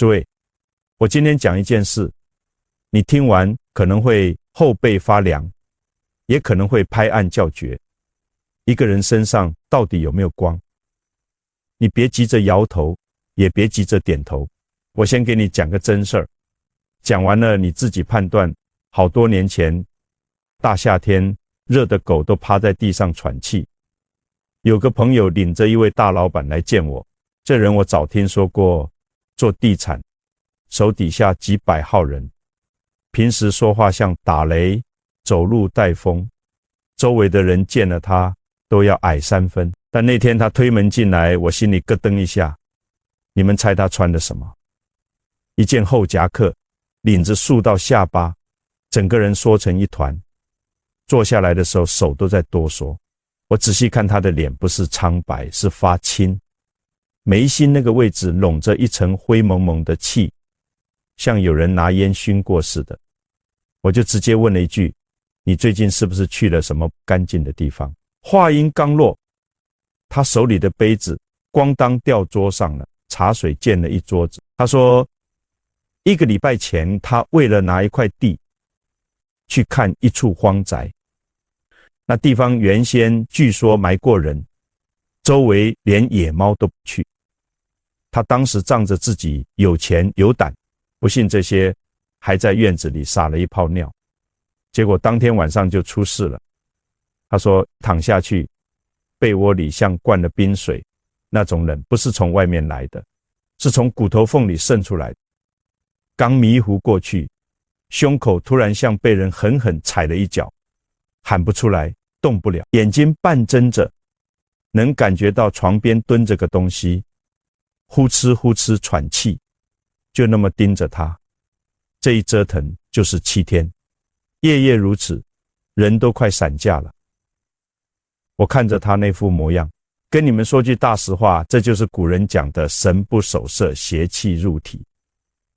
诸位，我今天讲一件事，你听完可能会后背发凉，也可能会拍案叫绝。一个人身上到底有没有光？你别急着摇头，也别急着点头。我先给你讲个真事儿，讲完了你自己判断。好多年前，大夏天，热的狗都趴在地上喘气。有个朋友领着一位大老板来见我，这人我早听说过，做地产，手底下几百号人，平时说话像打雷，走路带风，周围的人见了他都要矮3分。但那天他推门进来，我心里咯噔一下。你们猜他穿的什么？一件厚夹克，领子竖到下巴，整个人缩成一团。坐下来的时候手都在哆嗦。我仔细看他的脸，不是苍白，是发青，眉心那个位置笼着一层灰蒙蒙的气，像有人拿烟熏过似的。我就直接问了一句，你最近是不是去了什么干净的地方？话音刚落，他手里的杯子咣当掉桌上了，茶水溅了一桌子。他说1个礼拜前，他为了拿一块地去看一处荒宅，那地方原先据说埋过人，周围连野猫都不去。他当时仗着自己有钱有胆，不信这些，还在院子里撒了一泡尿，结果当天晚上就出事了。他说躺下去，被窝里像灌了冰水，那种冷不是从外面来的，是从骨头缝里渗出来的。刚迷糊过去，胸口突然像被人狠狠踩了一脚，喊不出来，动不了，眼睛半睁着，能感觉到床边蹲着个东西，呼哧呼哧喘气，就那么盯着他。这一折腾就是7天，夜夜如此，人都快散架了。我看着他那副模样，跟你们说句大实话，这就是古人讲的神不守舍，邪气入体。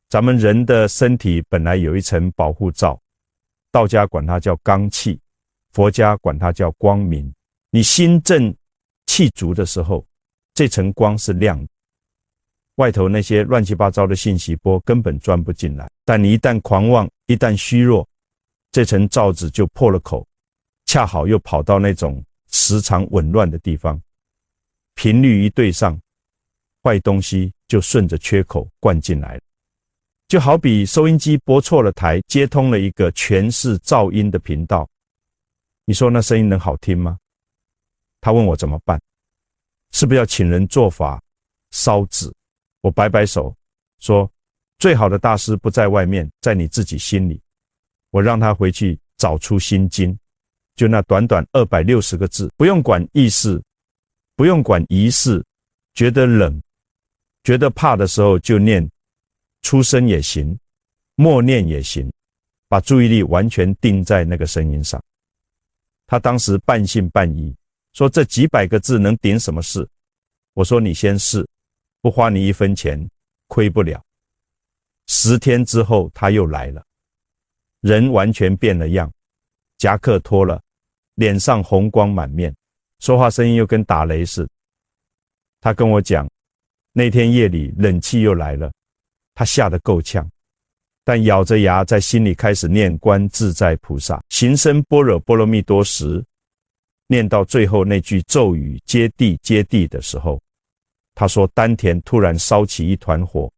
咱们人的身体本来有一层保护罩，道家管它叫刚气，佛家管它叫光明。你心正气足的时候，这层光是亮的，外头那些乱七八糟的信息波根本钻不进来。但你一旦狂妄，一旦虚弱，这层罩子就破了口，恰好又跑到那种时常紊乱的地方，频率一对上，坏东西就顺着缺口灌进来了。就好比收音机拨错了台，接通了一个全是噪音的频道，你说那声音能好听吗？他问我怎么办，是不是要请人做法烧纸？我摆摆手说，最好的大师不在外面，在你自己心里。我让他回去找出心经，就那短短260个字，不用管意思，不用管仪式，觉得冷，觉得怕的时候就念出声也行，默念也行，把注意力完全定在那个声音上。他当时半信半疑，说这几百个字能顶什么事？我说你先试，不花你1分钱，亏不了。10天之后他又来了，人完全变了样，夹克脱了，脸上红光满面，说话声音又跟打雷似的。他跟我讲，那天夜里冷气又来了，他吓得够呛，但咬着牙在心里开始念观自在菩萨，行深般若波罗蜜多时，念到最后那句咒语接地接地的时候，他说丹田突然烧起一团火，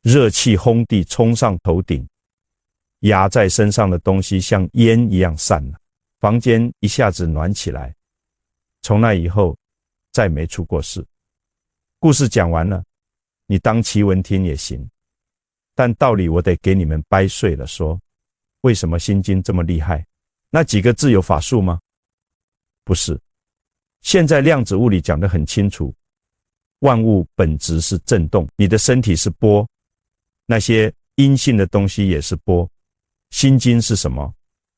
热气轰地冲上头顶，压在身上的东西像烟一样散了，房间一下子暖起来。从那以后再没出过事。故事讲完了，你当奇闻听也行，但道理我得给你们掰碎了说。为什么心经这么厉害？那几个字有法术吗？不是。现在量子物理讲得很清楚，万物本质是振动，你的身体是波，那些阴性的东西也是波。心经是什么？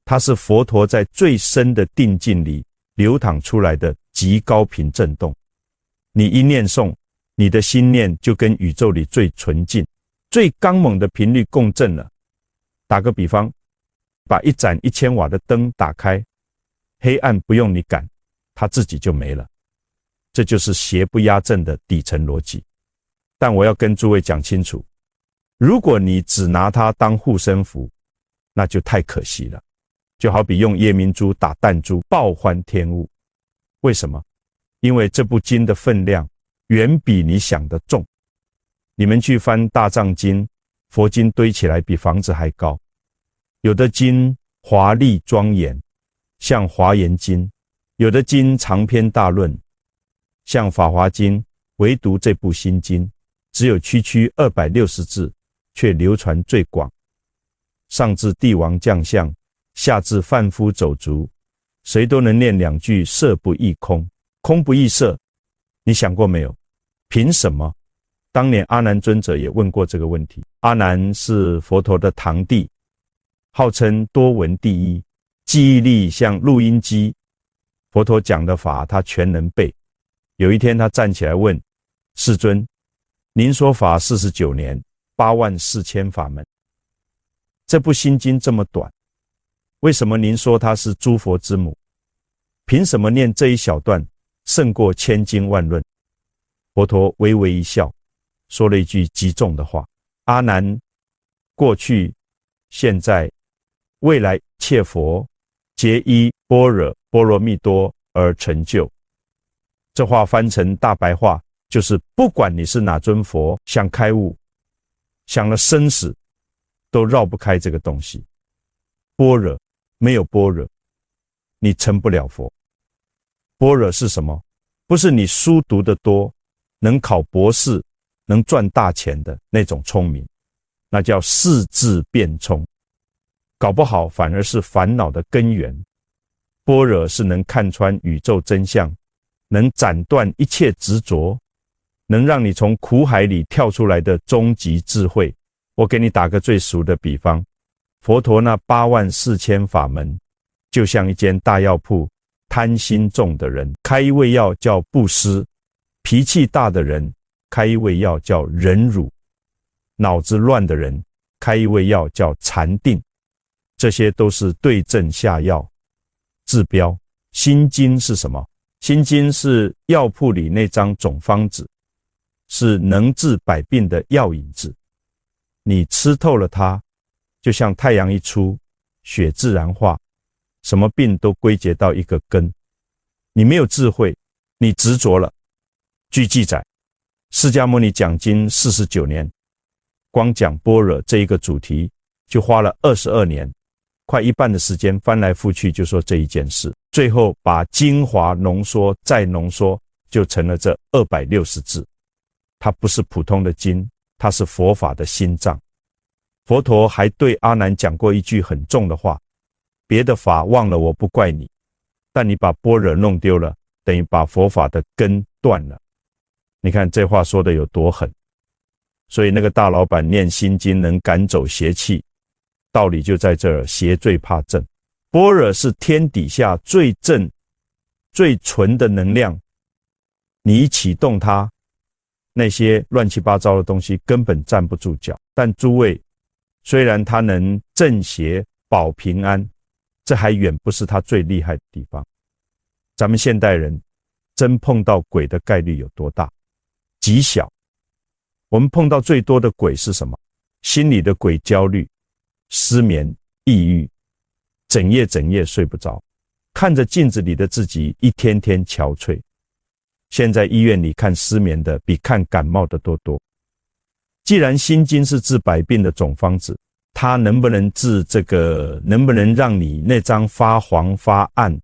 它是佛陀在最深的定境里流淌出来的极高频振动。你一念诵，你的心念就跟宇宙里最纯净、最刚猛的频率共振了。打个比方，把一盏1000瓦的灯打开，黑暗不用你赶，它自己就没了。这就是邪不压正的底层逻辑。但我要跟诸位讲清楚，如果你只拿它当护身符，那就太可惜了。就好比用夜明珠打弹珠，爆欢天物。为什么？因为这部经的分量远比你想的重。你们去翻大藏经，佛经堆起来比房子还高。有的经华丽庄严，像华严经；有的经长篇大论，像法华经。唯独这部心经只有区区260字，却流传最广。上至帝王将相，下至贩夫走卒，谁都能念2句色不异空，空不异色。你想过没有？凭什么？当年阿难尊者也问过这个问题。阿难是佛陀的堂弟，号称多闻第一，记忆力像录音机，佛陀讲的法他全能背。有一天他站起来问世尊，您说法49年，84000法门，这部心经这么短，为什么您说它是诸佛之母？凭什么念这一小段胜过千经万论？佛陀微微一笑，说了一句极重的话：阿难，过去、现在、未来一切佛，皆依般若波罗蜜多而成就。这话翻成大白话，就是不管你是哪尊佛，想开悟，想了生死，都绕不开这个东西。般若，没有般若，你成不了佛。般若是什么？不是你书读得多，能考博士，能赚大钱的那种聪明，那叫世智辩聪，搞不好反而是烦恼的根源。般若是能看穿宇宙真相，能斩断一切执着，能让你从苦海里跳出来的终极智慧。我给你打个最俗的比方，佛陀那84000法门，就像一间大药铺，贪心重的人开一味药叫布施，脾气大的人开一味药叫忍辱，脑子乱的人开一味药叫禅定。这些都是对症下药，治标。心经是什么？心经是药铺里那张总方子，是能治百病的药引子。你吃透了它，就像太阳一出，雪自然化，什么病都归结到一个根。你没有智慧，你执着了。据记载，释迦牟尼讲经49年，光讲般若这一个主题就花了22年，快一半的时间翻来覆去就说这一件事，最后把精华浓缩再浓缩，就成了这260字。它不是普通的经，它是佛法的心脏。佛陀还对阿难讲过一句很重的话：别的法忘了我不怪你，但你把般若弄丢了，等于把佛法的根断了。你看这话说的有多狠。所以那个大老板念心经能赶走邪气，道理就在这儿，邪最怕正。般若是天底下最正最纯的能量，你一启动它，那些乱七八糟的东西根本站不住脚。但诸位，虽然它能正邪保平安，这还远不是它最厉害的地方。咱们现代人真碰到鬼的概率有多大？极小。我们碰到最多的鬼是什么？心里的鬼，焦虑、失眠、抑郁，整夜睡不着，看着镜子里的自己一天天憔悴。现在医院里看失眠的比看感冒的多。既然心经是治百病的总方子，它能不能治这个？能不能让你那张发黄发暗、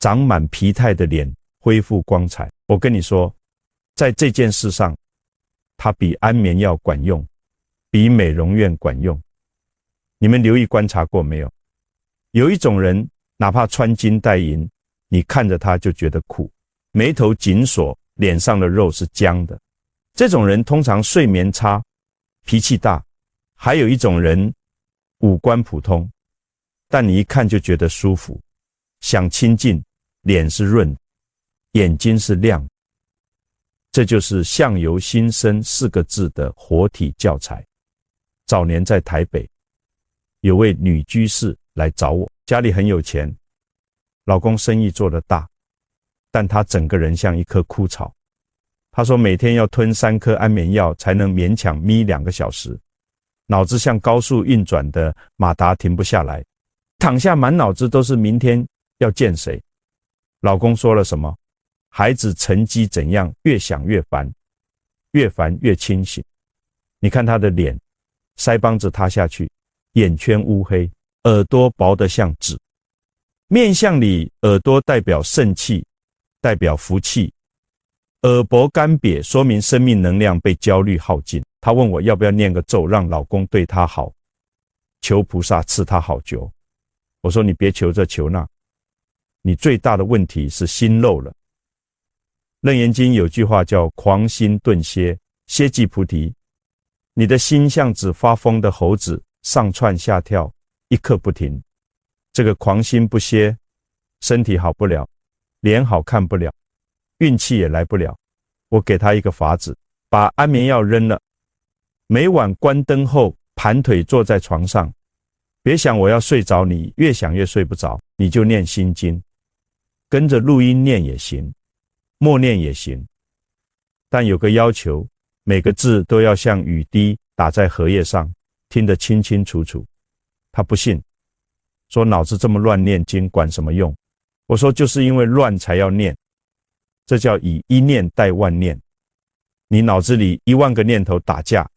长满疲态的脸恢复光彩？我跟你说，在这件事上，它比安眠药管用，比美容院管用。你们留意观察过没有？有一种人，哪怕穿金戴银，你看着他就觉得苦，眉头紧锁，脸上的肉是僵的。这种人通常睡眠差，脾气大。还有一种人，五官普通，但你一看就觉得舒服，想亲近，脸是润，眼睛是亮。这就是相由心生4个字的活体教材。早年在台北，有位女居士来找我，家里很有钱，老公生意做得大，但她整个人像一棵枯草。她说每天要吞3颗安眠药才能勉强眯2个小时，脑子像高速运转的马达停不下来，躺下满脑子都是明天要见谁，老公说了什么，孩子成绩怎样，越想越烦，越烦越清醒。你看他的脸，腮帮子塌下去，眼圈乌黑，耳朵薄得像纸。面相里，耳朵代表肾气，代表福气，耳薄干瘪，说明生命能量被焦虑耗尽。她问我要不要念个咒，让老公对她好，求菩萨赐她好酒。我说你别求这求那，你最大的问题是心漏了。楞严经有句话叫狂心顿歇，歇即菩提。你的心像只发疯的猴子，上窜下跳，一刻不停。这个狂心不歇，身体好不了，脸好看不了，运气也来不了。我给他一个法子，把安眠药扔了，每晚关灯后盘腿坐在床上，别想我要睡着，你越想越睡不着，你就念心经，跟着录音念也行，默念也行，但有个要求，每个字都要像雨滴打在荷叶上，听得清清楚楚。他不信，说脑子这么乱念经管什么用？我说就是因为乱才要念，这叫以一念代万念。你脑子里10000个念头打架，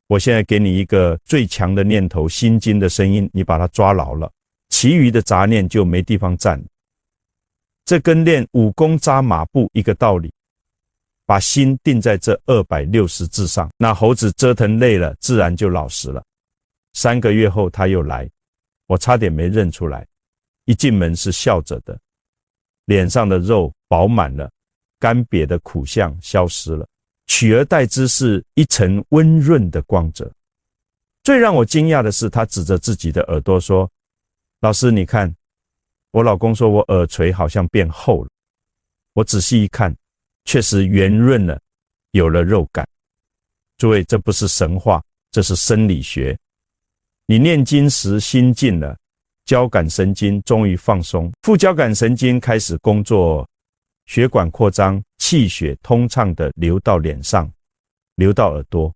我现在给你一个最强的念头，心经的声音，你把它抓牢了，其余的杂念就没地方站。这跟练武功扎马步一个道理，把心定在这260字上，那猴子折腾累了，自然就老实了。3个月后他又来，我差点没认出来，一进门是笑着的，脸上的肉饱满了，干瘪的苦相消失了，取而代之是一层温润的光泽。最让我惊讶的是，他指着自己的耳朵说，老师你看，我老公说我耳垂好像变厚了，我仔细一看，确实圆润了，有了肉感。诸位，这不是神话，这是生理学。你念经时心静了，交感神经终于放松，副交感神经开始工作，血管扩张，气血通畅地流到脸上，流到耳朵。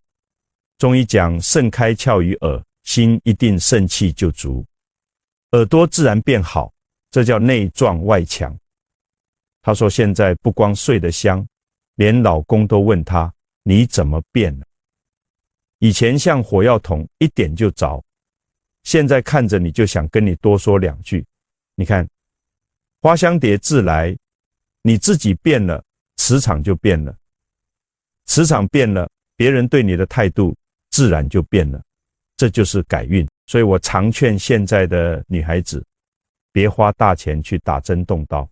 中医讲肾开窍于耳，心一定肾气就足，耳朵自然变好，这叫内壮外强。她说现在不光睡得香，连老公都问她，你怎么变了？以前像火药桶，一点就着，现在看着你就想跟你多说2句。你看，花香蝶自来，你自己变了，磁场就变了，磁场变了，别人对你的态度自然就变了，这就是改运。所以我常劝现在的女孩子，别花大钱去打针动刀，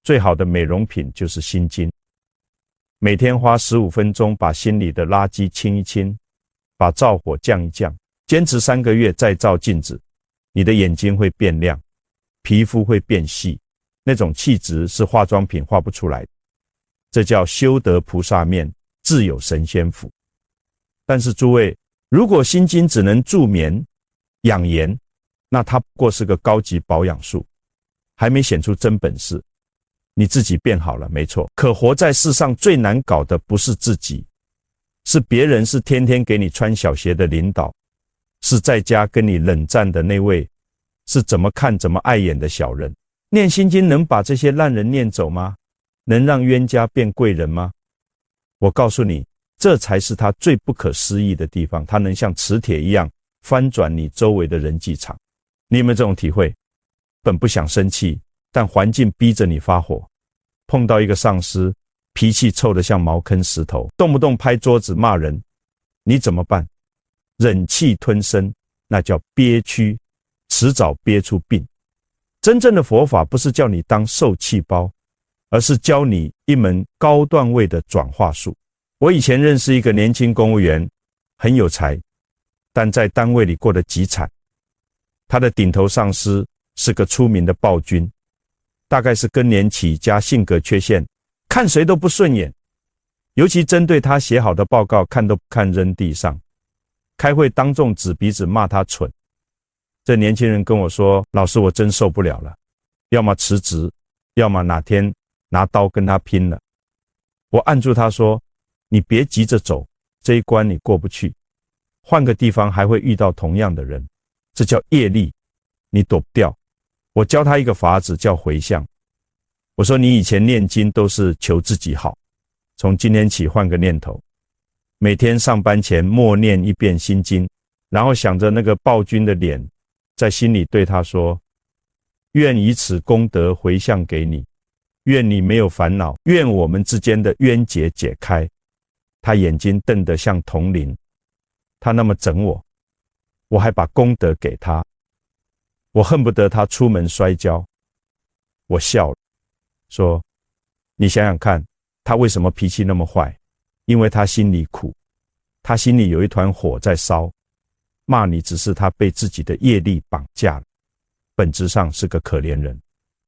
最好的美容品就是心经，每天花15分钟把心里的垃圾清一清，把燥火降一降，坚持3个月再照镜子，你的眼睛会变亮，皮肤会变细，那种气质是化妆品画不出来的，这叫修得菩萨面，自有神仙福。但是诸位，如果心经只能助眠养颜，那它不过是个高级保养术，还没显出真本事。你自己变好了没错，可活在世上最难搞的不是自己，是别人，是天天给你穿小鞋的领导，是在家跟你冷战的那位，是怎么看怎么碍眼的小人。念心经能把这些烂人念走吗？能让冤家变贵人吗？我告诉你，这才是他最不可思议的地方，他能像磁铁一样翻转你周围的人际场。你有没有这种体会？本不想生气，但环境逼着你发火，碰到一个上司，脾气臭得像茅坑石头，动不动拍桌子骂人，你怎么办？忍气吞声，那叫憋屈，迟早憋出病。真正的佛法不是叫你当受气包，而是教你一门高段位的转化术。我以前认识一个年轻公务员，很有才，但在单位里过得极惨。他的顶头上司是个出名的暴君，大概是更年期加性格缺陷，看谁都不顺眼，尤其针对他写好的报告，看都不看扔地上。开会当众指鼻子骂他蠢。这年轻人跟我说，老师我真受不了了，要么辞职，要么哪天拿刀跟他拼了。我按住他说，你别急着走，这一关你过不去，换个地方还会遇到同样的人，这叫业力，你躲不掉。我教他一个法子叫回向。我说你以前念经都是求自己好，从今天起换个念头，每天上班前默念一遍心经，然后想着那个暴君的脸，在心里对他说，愿以此功德回向给你，愿你没有烦恼，愿我们之间的冤结解开。他眼睛瞪得像铜铃，他那么整我，我还把功德给他，我恨不得他出门摔跤。我笑了，说，你想想看，他为什么脾气那么坏？因为他心里苦，他心里有一团火在烧，骂你只是他被自己的业力绑架了，本质上是个可怜人。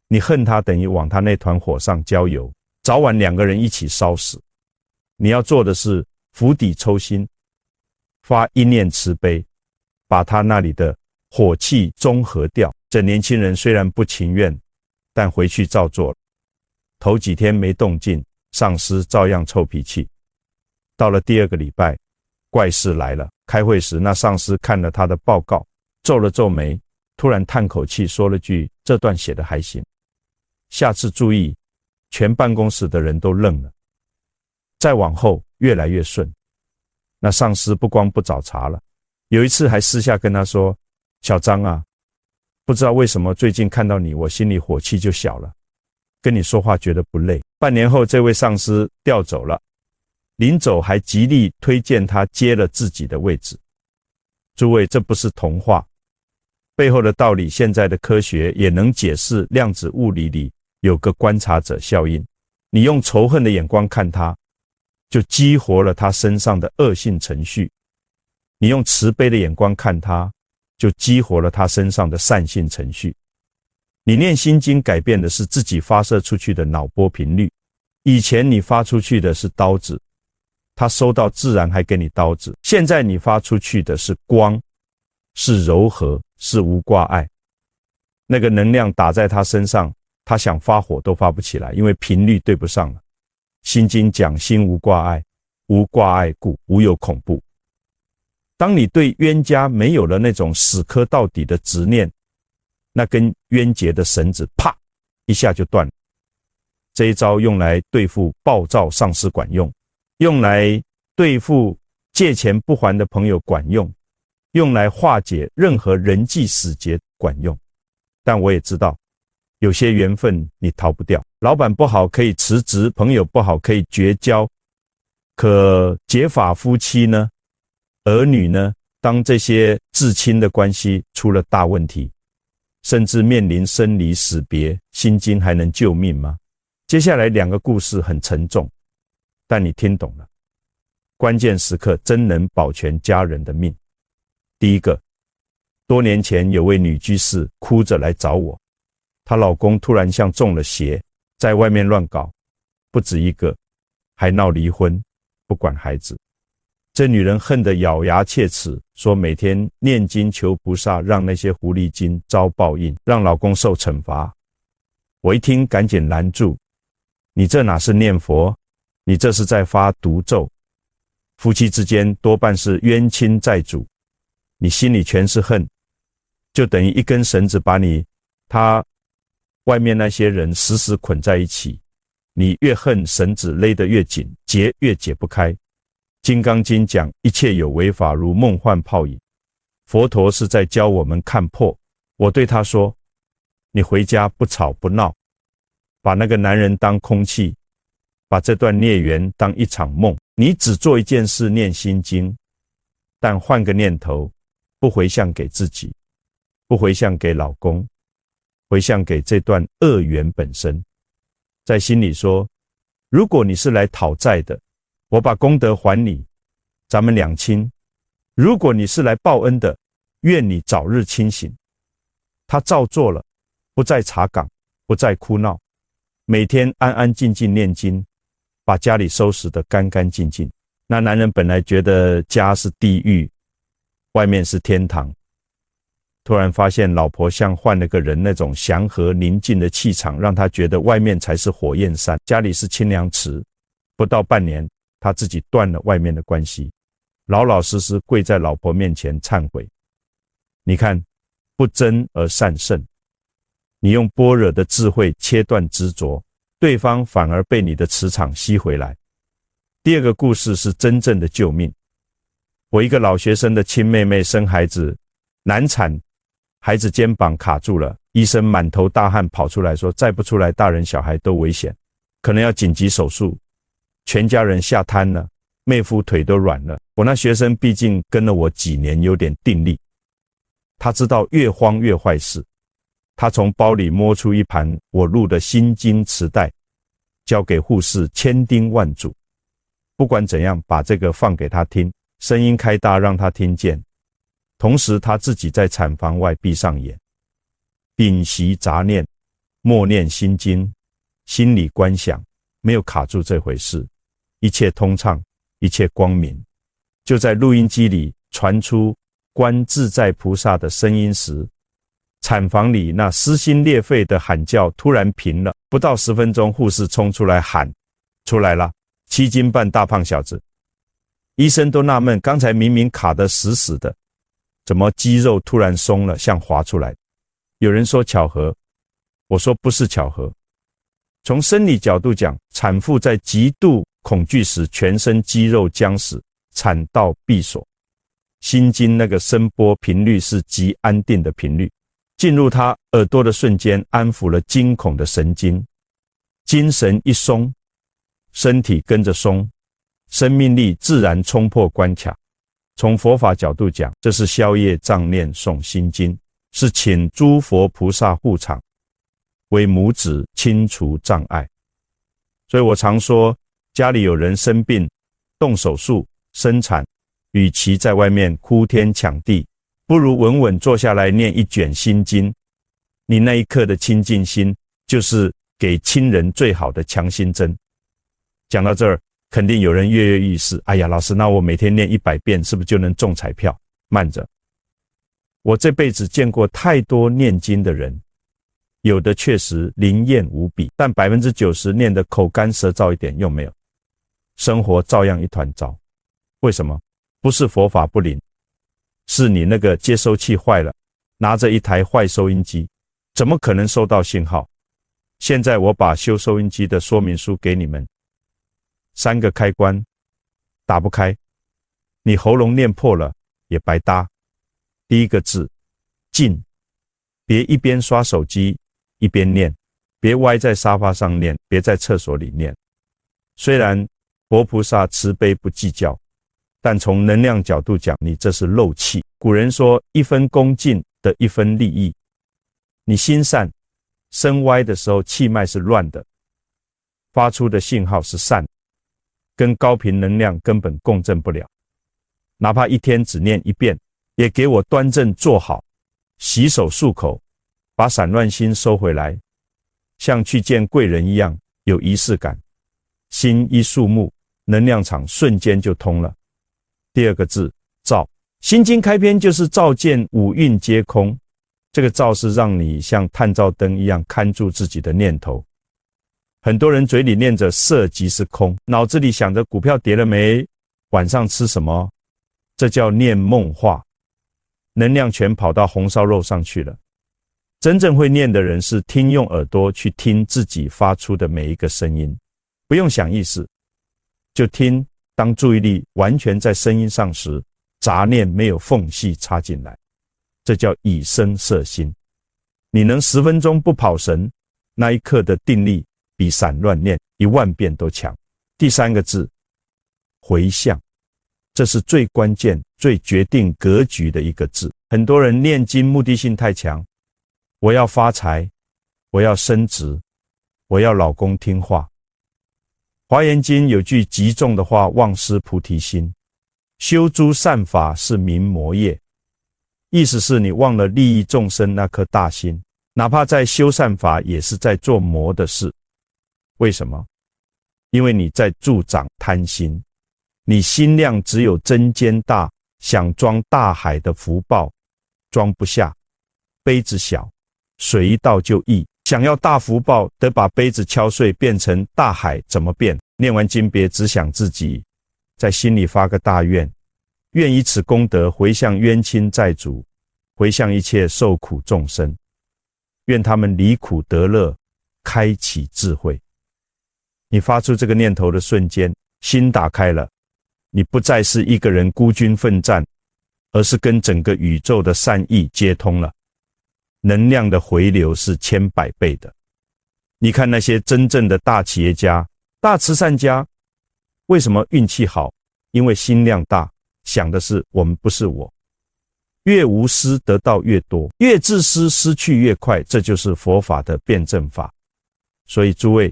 你恨他等于往他那团火上浇油，早晚两个人一起烧死。你要做的是釜底抽薪，发一念慈悲，把他那里的火气中和掉。这年轻人虽然不情愿，但回去照做了。头几天没动静，上司照样臭脾气。到了第2个礼拜，怪事来了。开会时，那上司看了他的报告，皱了皱眉，突然叹口气，说了句，这段写得还行，下次注意。全办公室的人都愣了。再往后越来越顺，那上司不光不找茬了，有一次还私下跟他说，小张啊，不知道为什么最近看到你，我心里火气就小了，跟你说话觉得不累。半年后这位上司调走了，临走还极力推荐他接了自己的位置。诸位，这不是童话，背后的道理现在的科学也能解释。量子物理里有个观察者效应，你用仇恨的眼光看他，就激活了他身上的恶性程序，你用慈悲的眼光看他，就激活了他身上的善性程序。你念心经改变的是自己发射出去的脑波频率，以前你发出去的是刀子，他收到自然还给你刀子，现在你发出去的是光，是柔和，是无挂碍。那个能量打在他身上，他想发火都发不起来，因为频率对不上了。心经讲心无挂碍，无挂碍故无有恐怖。当你对冤家没有了那种死磕到底的执念，那根冤结的绳子啪一下就断了。这一招用来对付暴躁上司管用，用来对付借钱不还的朋友管用，用来化解任何人际死结管用。但我也知道，有些缘分你逃不掉，老板不好可以辞职，朋友不好可以绝交，可结发夫妻呢？儿女呢？当这些至亲的关系出了大问题，甚至面临生离死别，心经还能救命吗？接下来2个故事很沉重，但你听懂了，关键时刻真能保全家人的命。第一个，多年前有位女居士哭着来找我，她老公突然像中了邪，在外面乱搞，不止一个，还闹离婚，不管孩子。这女人恨得咬牙切齿，说每天念经求菩萨，让那些狐狸精遭报应，让老公受惩罚。我一听赶紧拦住，你这哪是念佛，你这是在发毒咒。夫妻之间多半是冤亲债主，你心里全是恨，就等于一根绳子把他外面那些人死死捆在一起，你越恨，绳子勒得越紧，结越解不开。金刚经讲一切有为法如梦幻泡影，佛陀是在教我们看破。我对他说，你回家不吵不闹，把那个男人当空气，把这段孽缘当一场梦，你只做一件事，念心经，但换个念头，不回向给自己，不回向给老公，回向给这段恶缘本身。在心里说，如果你是来讨债的，我把功德还你，咱们两清。如果你是来报恩的，愿你早日清醒。他照做了，不再查岗，不再哭闹，每天安安静静念经，把家里收拾得干干净净。那男人本来觉得家是地狱，外面是天堂，突然发现老婆像换了个人，那种祥和宁静的气场，让他觉得外面才是火焰山，家里是清凉池。不到半年，他自己断了外面的关系，老老实实跪在老婆面前忏悔。你看，不争而善胜，你用般若的智慧切断执着，对方反而被你的磁场吸回来。第二个故事是真正的救命。我一个老学生的亲妹妹生孩子难产，孩子肩膀卡住了，医生满头大汗跑出来说，再不出来大人小孩都危险，可能要紧急手术。全家人吓瘫了，妹夫腿都软了。我那学生毕竟跟了我几年，有点定力，他知道越慌越坏事。他从包里摸出一盘我录的心经磁带，交给护士千叮万嘱，不管怎样把这个放给他听，声音开大让他听见。同时他自己在产房外闭上眼，屏息杂念，默念心经，心里观想，没有卡住这回事，一切通畅，一切光明。就在录音机里传出观自在菩萨的声音时，产房里那撕心裂肺的喊叫突然平了。不到10分钟，护士冲出来喊，出来了，7斤半大胖小子。医生都纳闷，刚才明明卡得死死的，怎么肌肉突然松了，像滑出来。有人说巧合，我说不是巧合。从生理角度讲，产妇在极度恐惧时，全身肌肉僵死，产道闭锁。心经那个声波频率是极安定的频率，进入他耳朵的瞬间，安抚了惊恐的神经。精神一松，身体跟着松，生命力自然冲破关卡。从佛法角度讲，这是消业障念诵心经，是请诸佛菩萨护场，为母子清除障碍。所以我常说，家里有人生病、动手术、生产，与其在外面哭天抢地，不如稳稳坐下来念一卷心经。你那一刻的清净心，就是给亲人最好的强心针。讲到这儿，肯定有人跃跃欲试。哎呀，老师，那我每天念100遍，是不是就能中彩票？慢着，我这辈子见过太多念经的人，有的确实灵验无比，但90%念得口干舌燥一点用没有，生活照样一团糟。为什么？不是佛法不灵，是你那个接收器坏了，拿着一台坏收音机，怎么可能收到信号？现在我把修收音机的说明书给你们，3个开关打不开，你喉咙念破了也白搭。第一个字静，别一边刷手机一边念，别歪在沙发上念，别在厕所里念。虽然佛菩萨慈悲不计较，但从能量角度讲，你这是漏气。古人说1分恭敬的1分利益，你心善身歪的时候，气脉是乱的，发出的信号是善，跟高频能量根本共振不了。哪怕一天只念1遍，也给我端正坐好，洗手漱口，把散乱心收回来，像去见贵人一样有仪式感。心一肃穆，能量场瞬间就通了。第二个字照，心经开篇就是照见五蕴皆空，这个照是让你像探照灯一样看住自己的念头。很多人嘴里念着色即是空，脑子里想着股票跌了没，晚上吃什么，这叫念梦话，能量全跑到红烧肉上去了。真正会念的人是听，用耳朵去听自己发出的每一个声音，不用想意思，就听。当注意力完全在声音上时，杂念没有缝隙插进来，这叫以声摄心。你能10分钟不跑神，那一刻的定力比散乱念10000遍都强。第3个字回向，这是最关键最决定格局的一个字。很多人念经目的性太强，我要发财，我要升职，我要老公听话。华严经有句极重的话，忘失菩提心，修诸善法是名魔业。意思是你忘了利益众生那颗大心，哪怕在修善法也是在做魔的事。为什么？因为你在助长贪心，你心量只有针尖大，想装大海的福报装不下，杯子小，水一倒就溢。想要大福报，得把杯子敲碎变成大海，怎么变？念完经别只想自己，在心里发个大愿，愿以此功德回向冤亲债主，回向一切受苦众生，愿他们离苦得乐，开启智慧。你发出这个念头的瞬间，心打开了，你不再是一个人孤军奋战，而是跟整个宇宙的善意接通了。能量的回流是千百倍的。你看那些真正的大企业家、大慈善家，为什么运气好？因为心量大，想的是我们不是我。越无私得到越多，越自私失去越快，这就是佛法的辩证法。所以诸位，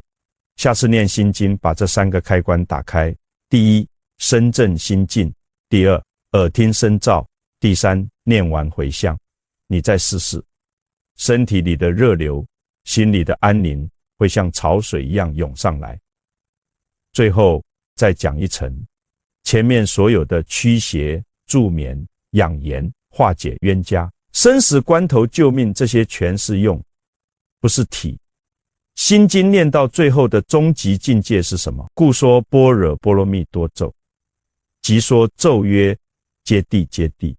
下次念心经，把这3个开关打开。第一，身正心静；第二，耳听声照；第三，念完回向。你再试试，身体里的热流，心里的安宁，会像潮水一样涌上来。最后再讲一层，前面所有的驱邪、助眠、养颜、化解冤家、生死关头救命，这些全是用，不是体。心经念到最后的终极境界是什么？故说般若波罗蜜多咒，即说咒曰：揭谛揭谛，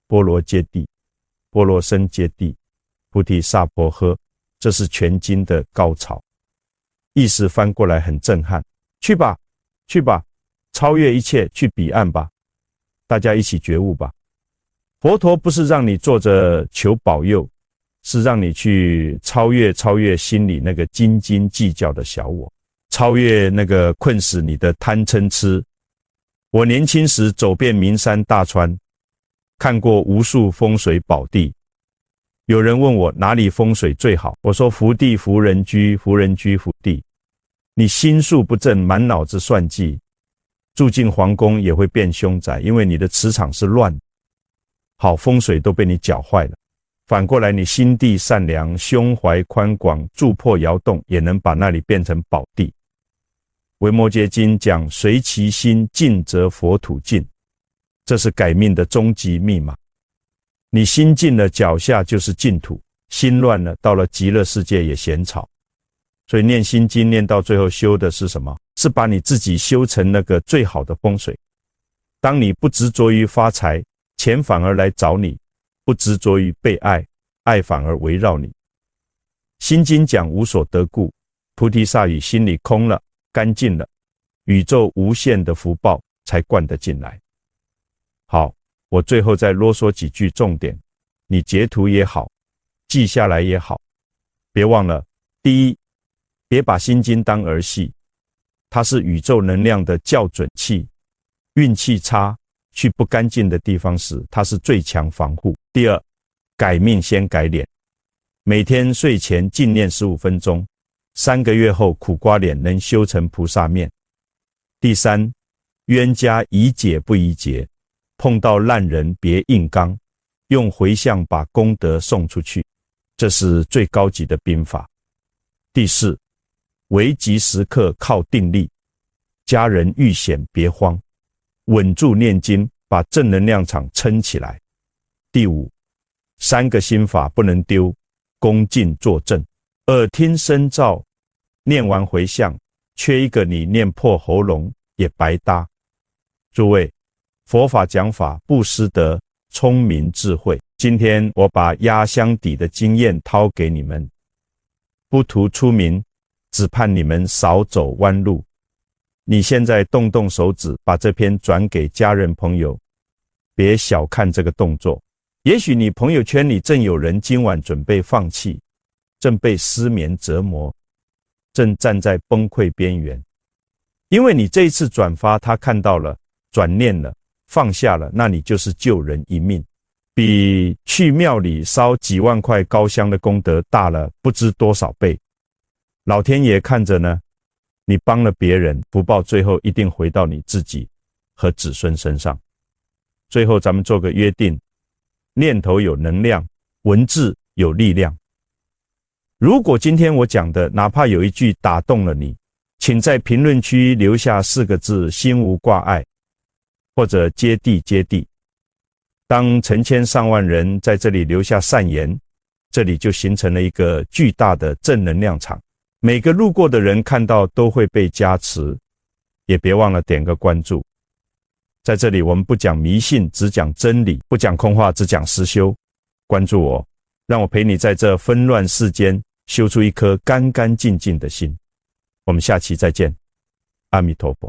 波罗揭谛，波罗僧揭谛，菩提萨婆诃。这是全经的高潮。意思翻过来很震撼。去吧，去吧，超越一切，去彼岸吧，大家一起觉悟吧。佛陀不是让你坐着求保佑，是让你去超越心里那个斤斤计较的小我，超越那个困死你的贪嗔痴。我年轻时走遍名山大川，看过无数风水宝地，有人问我哪里风水最好，我说福地福人居，福人居福地。你心术不正，满脑子算计，住进皇宫也会变凶宅，因为你的磁场是乱，好风水都被你搅坏了。反过来，你心地善良，胸怀宽广，住破窑洞也能把那里变成宝地。维摩诘经讲随其心净则佛土净，这是改命的终极密码。你心净了，脚下就是净土；心乱了，到了极乐世界也嫌吵。所以念心经念到最后修的是什么？是把你自己修成那个最好的风水。当你不执着于发财，钱反而来找你；不执着于被爱，爱反而围绕你。心经讲无所得故，菩提萨语心里空了，干净了，宇宙无限的福报才灌得进来。好，我最后再啰嗦几句重点，你截图也好，记下来也好，别忘了：第一，别把心经当儿戏，它是宇宙能量的校准器，运气差，去不干净的地方时，它是最强防护。第二，改命先改脸，每天睡前静念15分钟，3个月后苦瓜脸能修成菩萨面。第三，冤家宜解不宜结，碰到烂人别硬刚，用回向把功德送出去，这是最高级的兵法。第四，危急时刻靠定力，家人遇险别慌，稳住念经，把正能量场撑起来。第五，3个心法不能丢，恭敬作证，耳听声照，念完回向，缺一个你念破喉咙也白搭。诸位，佛法讲法不失得聪明智慧。今天我把压箱底的经验掏给你们，不图出名，只盼你们少走弯路。你现在动动手指，把这篇转给家人朋友，别小看这个动作。也许你朋友圈里正有人今晚准备放弃，正被失眠折磨，正站在崩溃边缘。因为你这一次转发，他看到了，转念了，放下了，那你就是救人一命，比去庙里烧几万块高香的功德大了不知多少倍。老天爷看着呢，你帮了别人，福报最后一定回到你自己和子孙身上。最后咱们做个约定，念头有能量，文字有力量。如果今天我讲的哪怕有一句打动了你，请在评论区留下4个字：心无挂碍，或者接地接地。当成千上万人在这里留下善言，这里就形成了一个巨大的正能量场，每个路过的人看到都会被加持。也别忘了点个关注。在这里我们不讲迷信，只讲真理；不讲空话，只讲实修。关注我，让我陪你在这纷乱世间修出一颗干干净净的心。我们下期再见，阿弥陀佛。